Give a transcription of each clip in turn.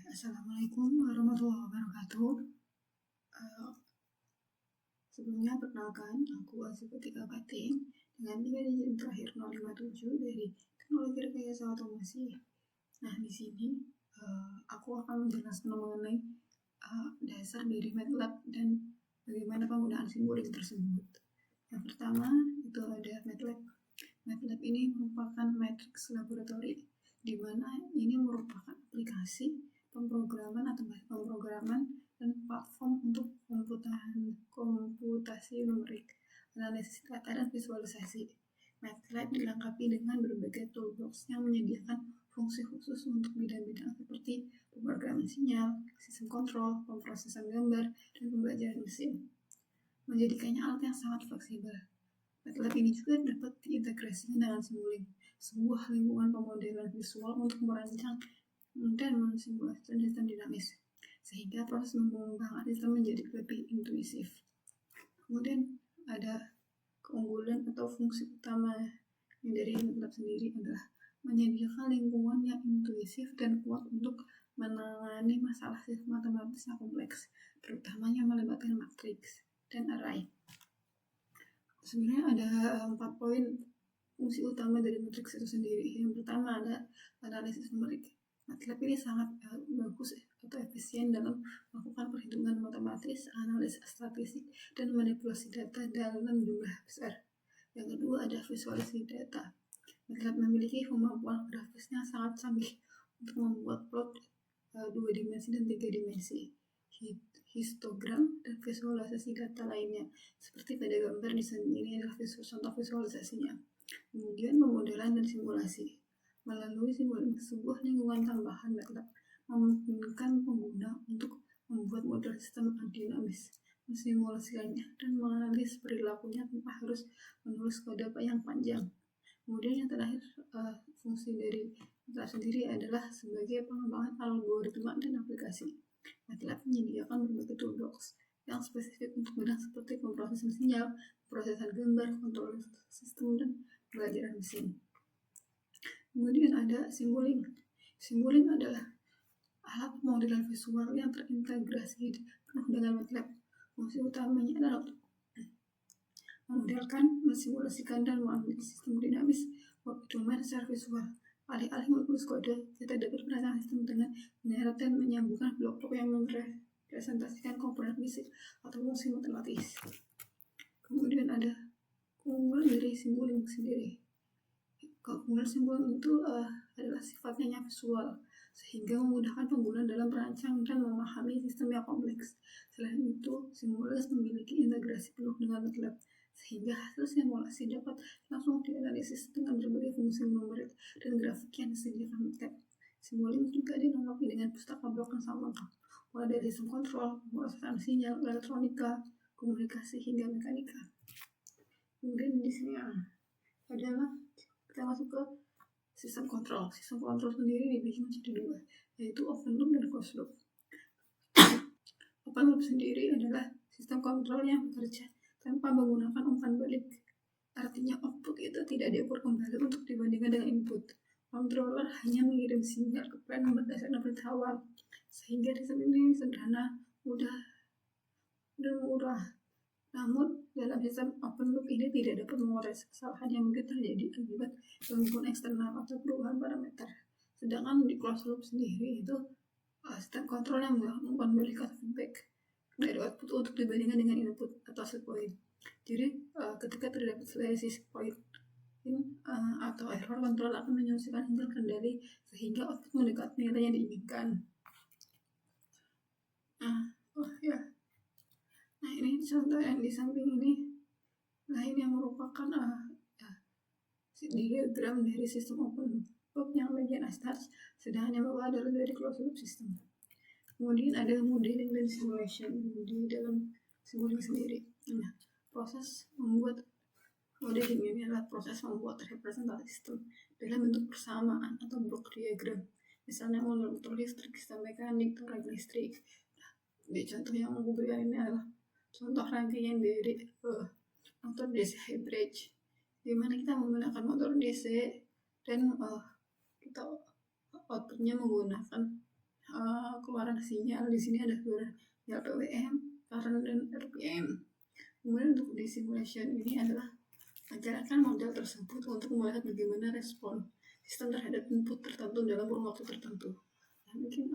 Assalamualaikum warahmatullahi wabarakatuh. Eh, Sebelumnya perkenalkan, aku Azifatika Patin dengan NIM terakhir 057 dari Teknologi Rekayasa Otomasi. Nah, di sini aku akan menjelaskan mengenai dasar dari MATLAB dan bagaimana penggunaan simbolik tersebut. Yang pertama itu ada MATLAB. MATLAB ini merupakan matriks laboratori, di mana ini merupakan aplikasi pemrograman atau pemrograman dan platform untuk komputasi numerik, analisis data, dan visualisasi. MATLAB dilengkapi dengan berbagai toolbox yang menyediakan fungsi khusus untuk bidang-bidang seperti pemrograman sinyal, sistem kontrol, pemrosesan gambar, dan pembelajaran mesin, menjadikannya alat yang sangat fleksibel. MATLAB ini juga dapat diintegrasikan dengan Simulink, sebuah lingkungan pemodelan visual untuk merancang dan mensimulasikan sistem dinamis, sehingga proses pengembangan sistem menjadi lebih intuisif. Kemudian ada keunggulan atau fungsi utama dari MATLAB sendiri adalah menyediakan lingkungan yang intuisif dan kuat untuk menangani masalah matematis yang kompleks, terutama yang melibatkan matriks dan array. Sebenarnya ada 4 poin fungsi utama dari matriks itu sendiri. Yang pertama ada analisis numerik. MATLAB ini sangat bagus atau efisien dalam melakukan perhitungan matematis, analisis statistik, dan manipulasi data dalam jumlah besar. Yang kedua ada visualisasi data. MATLAB memiliki kemampuan grafisnya sangat canggih untuk membuat plot 2 dimensi dan 3 dimensi, histogram, dan visualisasi data lainnya. Seperti pada gambar di sini, ini adalah contoh visualisasinya. Kemudian pemodelan dan simulasi. Melalui sebuah lingkungan tambahan MATLAB memungkinkan pengguna untuk membuat model sistem dinamis, mensimulasikannya, dan menganalisis perilakunya tanpa harus menulis kode yang panjang. Kemudian yang terakhir, fungsi dari MATLAB sendiri adalah sebagai pengembangan algoritma dan aplikasi. MATLAB menyediakan berbagai toolbox yang spesifik untuk bidang seperti pemrosesan sinyal, prosesan gambar, kontrol sistem, dan pembelajaran mesin. Kemudian ada Simulink. Simulink adalah alat pemodelan visual yang terintegrasi penuh dengan MATLAB. Fungsi utamanya adalah memodelkan, mensimulasikan, dan menganalisis sistem dinamis domain secara visual. Alih-alih menulis kode, kita dapat merancang sistem dengan menyeret dan menyambungkan blok-blok yang merepresentasikan komponen fisik atau fungsi matematis. Kemudian ada keunggulan dari Simulink sendiri. Keunggulan Simulink itu adalah sifatnya yang visual, sehingga memudahkan pengguna dalam merancang dan memahami sistem yang kompleks. Selain itu, Simulink memiliki integrasi penuh dengan MATLAB, sehingga hasil simulasi dapat langsung dianalisis dengan berbagai fungsi numerik dan grafik yang disediakan MATLAB. Simulink juga dilengkapi dengan pustaka blok yang sangat lengkap, mulai dari sistem kontrol, pemrosesan sinyal, elektronika, komunikasi, hingga mekanika. Kemudian di sini adalah kita masuk ke sistem kontrol. Sistem kontrol sendiri dibagi menjadi 2, yaitu open loop dan closed loop. Open loop sendiri adalah sistem kontrol yang bekerja tanpa menggunakan umpan balik. Artinya output itu tidak diukur kembali untuk dibandingkan dengan input. Controller hanya mengirim sinyal ke plan berdasarkan perintah awal, sehingga sistem ini sederhana, mudah, dan murah. Namun, dalam sistem open loop ini tidak dapat mengoreksi kesalahan yang mungkin terjadi akibat gangguan eksternal atau perubahan parameter. Sedangkan di closed loop sendiri itu sistem kontrol yang melakukan berikan feedback dari output untuk dibandingkan dengan input atau set point. Jadi ketika terdapat selisih point atau error, kontrol akan menyesuaikan interval kendali sehingga output mendekati nilai yang diinginkan. Nah, ini contoh yang di samping ini. Nah, ini yang merupakan diagram dari sistem open loop yang bagian atas, sedangkan yang bawah adalah dari closed loop system. Kemudian ada modeling dan simulation di dalam Simulink sendiri. Nah, proses membuat modeling ini adalah proses membuat representasi sistem dalam bentuk persamaan atau blok diagram. Misalnya motor listrik, sistem mekanik, rangkaian listrik. Nah, di contoh yang aku berikan ini adalah contoh rangkaian dari motor DC hybrid, di mana kita menggunakan motor DC dan kita outputnya menggunakan keluaran sinyal. Di sini ada keluaran PWM, current, dan RPM. Kemudian untuk di simulation ini adalah menjalankan model tersebut untuk melihat bagaimana respon sistem terhadap input tertentu dalam kurun waktu tertentu. Nah, mungkin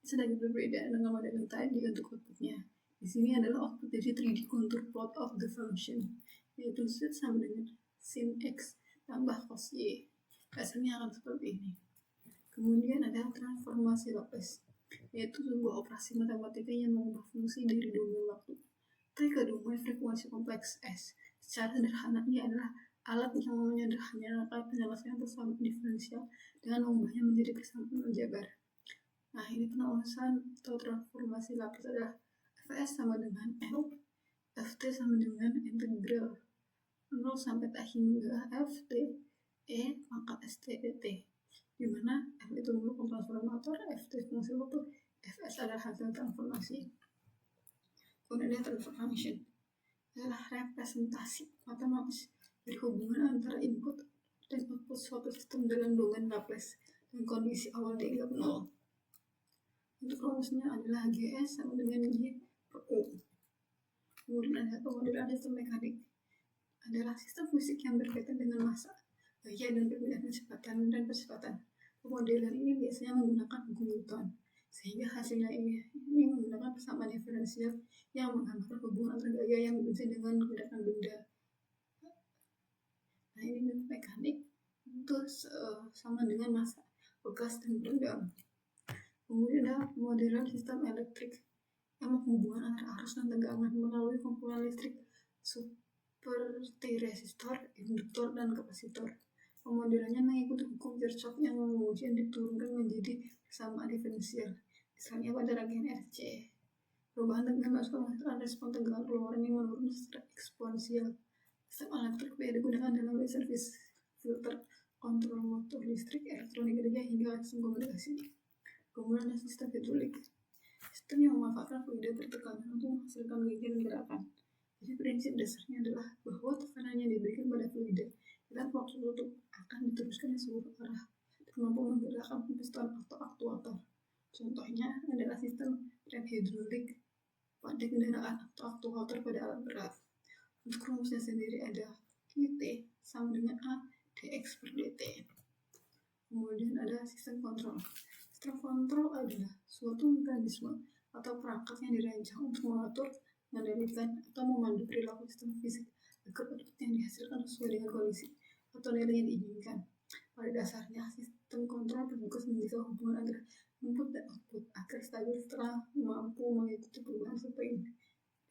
sedikit berbeda dengan model yang tadi untuk outputnya. Di sini adalah output dari 3D contour plot of the function, yaitu Z sama dengan sin X tambah cos Y. Hasilnya akan seperti ini. Kemudian ada transformasi Laplace, yaitu sebuah operasi matematika yang mengubah fungsi dari domain waktu ke domain frekuensi kompleks S. Secara sederhana, ini adalah alat yang menyederhanakan penyelesaian persamaan diferensial dengan mengubahnya menjadi persamaan aljabar. Nah, ini pengawasan atau transformasi Laplace adalah Fs sama dengan L, Ft sama dengan integral 0 sampai T hingga Ft E pangkat St dt, di mana F itu merupakan transformator, Ft fungsi waktu, Fs adalah hasil transformasi. Kemudian transfer function adalah representasi matematis dari hubungan antara input dan output suatu sistem dalam domain Laplace dan kondisi awal dianggap 0. Untuk rumusnya adalah GS sama dengan G per U. Kemudian ada pemodelan sistem mekanik, adalah sistem fisik yang berkaitan dengan massa, gaya, dan perbedaan percepatan. Pemodelan ini biasanya menggunakan hukum Newton, sehingga hasilnya ini menggunakan persamaan diferensial yang menggambarkan hubungan antara gaya yang berbeda dengan gerakan benda. Nah, ini mekanik itu sama dengan massa, bekas, dan berendam. Kemudian ada pemodelan sistem elektrik yang menghubungkan antara arus dan tegangan melalui komponen listrik seperti resistor, induktor, dan kapasitor. Pemodelannya mengikuti hukum Kirchhoff yang kemudian diturunkan menjadi persamaan diferensial, misalnya pada rangkaian RC. Perubahan tegangan masuk menghasilkan respon tegangan keluaran yang menurun secara eksponensial. Sistem elektrik biasa digunakan dalam servis filter, kontrol motor listrik, elektronik kerja, hingga sistem komunikasi. Kemudian ada sistem hidrolik, sistem yang memanfaatkan fluida bertekanan untuk menghasilkan gaya gerakan. Jadi prinsip dasarnya adalah bahwa tekanan yang diberikan pada fluida dalam waktu tertentu akan diteruskan ke seluruh arah dan mampu menggerakkan piston atau aktuator. Contohnya adalah sistem rem hidrolik pada kendaraan atau aktuator pada alat berat. Untuk rumusnya sendiri ada QT sama dengan A dx per dt. Kemudian ada sistem kontrol. Sistem kontrol adalah suatu mekanisme atau perangkat yang dirancang untuk mengatur, mengendalikan, atau memandu perilaku sistem fisik agar output yang dihasilkan sesuai dengan kondisi atau nilai yang diinginkan. Pada dasarnya, sistem kontrol bertugas menjaga hubungan antara input dan output agar stabil setelah mampu mengikuti perubahan spring.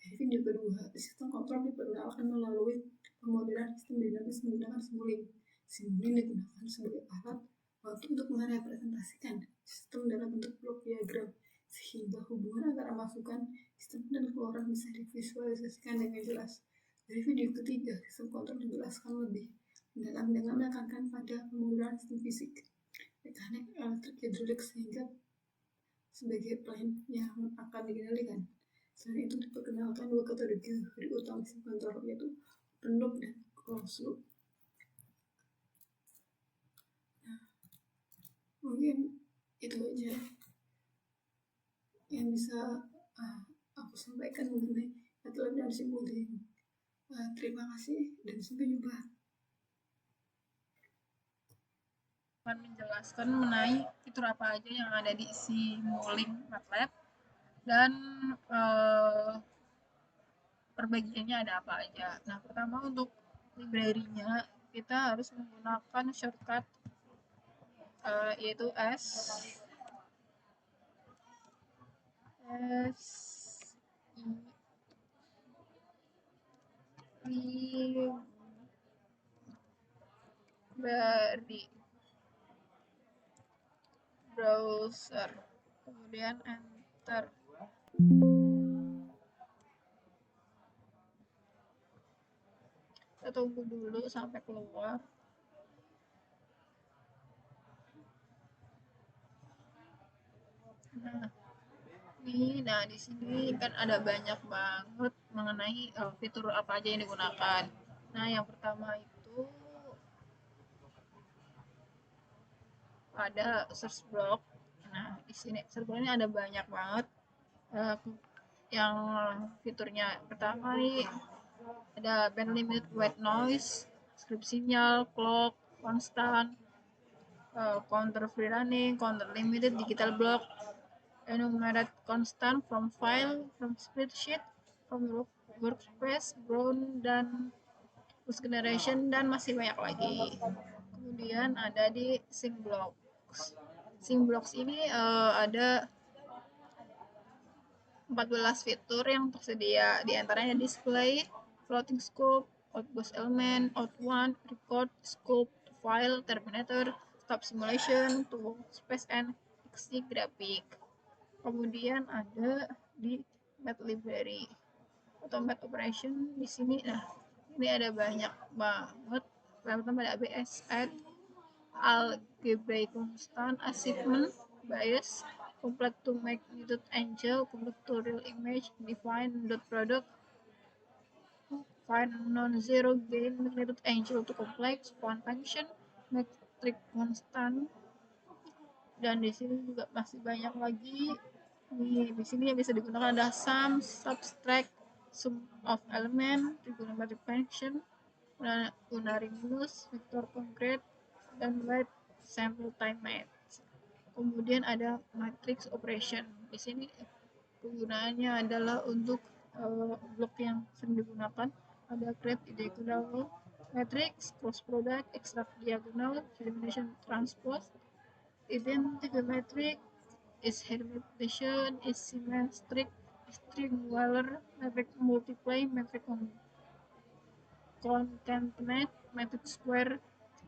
Dari video kedua, sistem kontrol diperkenalkan melalui pemodelan sistem dinamis menggunakan simulink. Simulink digunakan sebagai alat untuk merepresentasikan sistem dalam bentuk blok diagram, sehingga hubungan antara masukan, sistem, dan keluaran bisa divisualisasikan dengan jelas. Dari video ketiga, sistem kontrol dijelaskan lebih mendalam dengan menekankan pada pemodelan sistem fisik, mekanik, elektrik, hidrolik, sehingga sebagai plan yang akan dikendalikan. Selain itu diperkenalkan dua kategori utama sistem kontrol, yaitu open loop dan closed loop. Nah, mungkin itu aja yang bisa aku sampaikan mengenai MATLAB dan Simulink. Terima kasih dan sampai jumpa. Akan menjelaskan mengenai fitur apa aja yang ada di Simulink MATLAB dan perbagiannya ada apa aja. Nah, pertama untuk library-nya kita harus menggunakan shortcut yaitu S library browser, kemudian enter. Kita tunggu dulu sampai keluar. Nah, di sini kan ada banyak banget mengenai fitur apa aja yang digunakan. Nah, yang pertama itu ada search block. Nah, di sini server ini ada banyak banget uh, yang fiturnya. Pertama nih ada band limit white noise, script sinyal, clock, constant, counter free running, counter limited, digital block, enumerate constant from file, from spreadsheet, from workspace, brown, dan post generation, dan masih banyak lagi. Kemudian ada di sync blocks. Sync blocks ini ada 14 fitur yang tersedia, di antaranya display, floating scope, outpost element, out1, record, scope, file, terminator, stop simulation, to workspace, and XC graphic. Kemudian ada di mat library atau mat operation di sini. Nah, ini ada banyak banget. Pertama ada ABS, add, algebraic constant, achievement, bias, complete to magnitude angel, complete to real image, define dot product, find non-zero gain magnitude angel to complex, one function, metric constant, dan di sini juga masih banyak lagi. Di sini yang bisa digunakan ada sum, subtract, sum of element, trigonometric function, unary minus, vector konkret, dan weight sample time match. Kemudian ada matrix operation. Di sini penggunaannya adalah untuk blok yang sering digunakan. Ada create diagonal matrix, cross product, extract diagonal, elimination transpose, identity matrix, is hermitization, is symmetric, string Weller, matrix multiply, matrix concatenate, matrix square,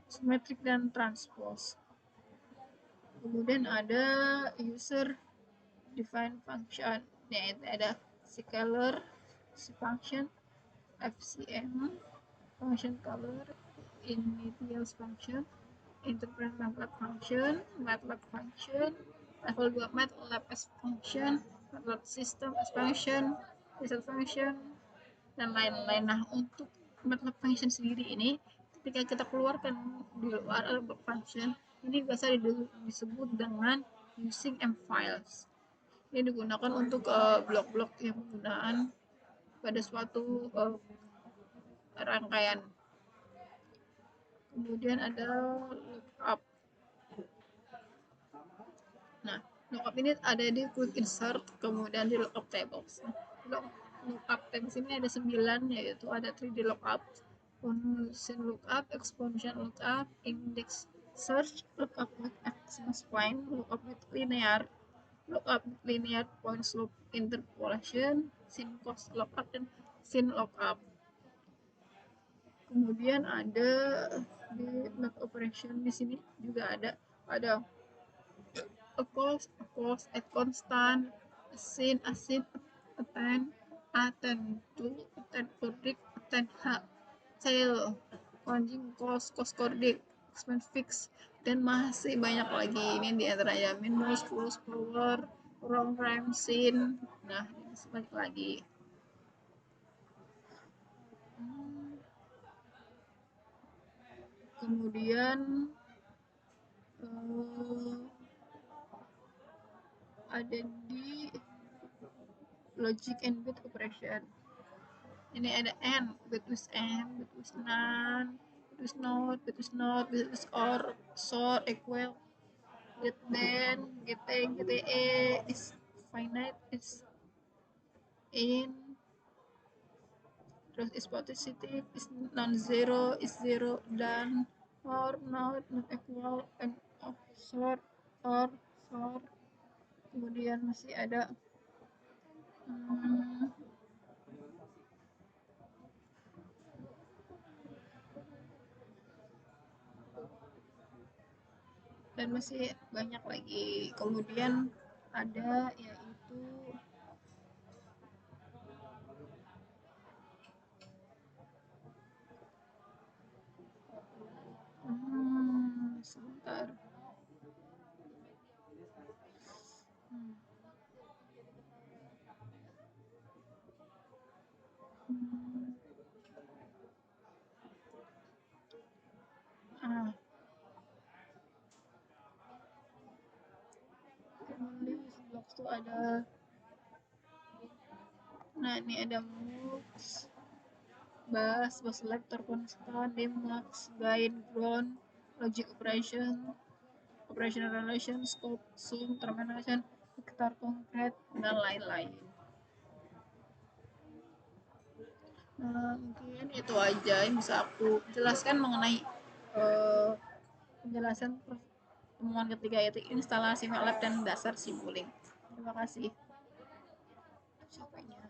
symmetric, dan transpose. Kemudian ada user define function, yaitu ada scalar, function, FCM, function color, initialize function, interpret MATLAB function, MATLAB function, level 2 MATLAB as function, MATLAB system as function, result function, dan lain-lain. Nah, untuk MATLAB function sendiri ini ketika kita keluarkan di luar MATLAB function ini biasa disebut dengan using M files. Ini digunakan untuk blok-blok yang penggunaan pada suatu rangkaian. Kemudian ada lookup. Nah, lookup ini ada di quick insert, kemudian di lookup tables. Lookup tables ini ada 9, yaitu ada 3D lookup, function lookup, exponential lookup, index search, lookup with Xmas point, lookup with linear, lookup with linear point slope interpolation, sin cos lookup, dan sin lookup. Kemudian ada di mat operation di sini juga ada a cost, a constant, a sin, a tan, a tan 2, a tan coordic, a tan h, tail, conjugate cost, cost coordic, expense fix, dan masih banyak lagi. Ini di antaranya minus, plus, power, wrong rhyme, sin. Nah, ini masih banyak lagi. Kemudian ada di logic and bit operation. Ini ada and, bit with and, bit with none, bit with not, bit with not, bit with or, sort, equal, get then, getting, gte, is finite, is in, terus is positive, is non-zero, is zero, dan or not equal, and of sort, or sort. Kemudian masih ada dan masih banyak lagi. Kemudian ada yaitu sebentar. itu ada, nah ini ada MUX, bus selector, constant, Demax, guide, ground, logic operation, operational relation, scope, sum, termination, vector concrete, dan lain-lain. Nah, mungkin itu aja yang bisa aku jelaskan mengenai penjelasan pertemuan ketiga, yaitu instalasi MATLAB dan dasar simulink. Terima kasih. Capeknya.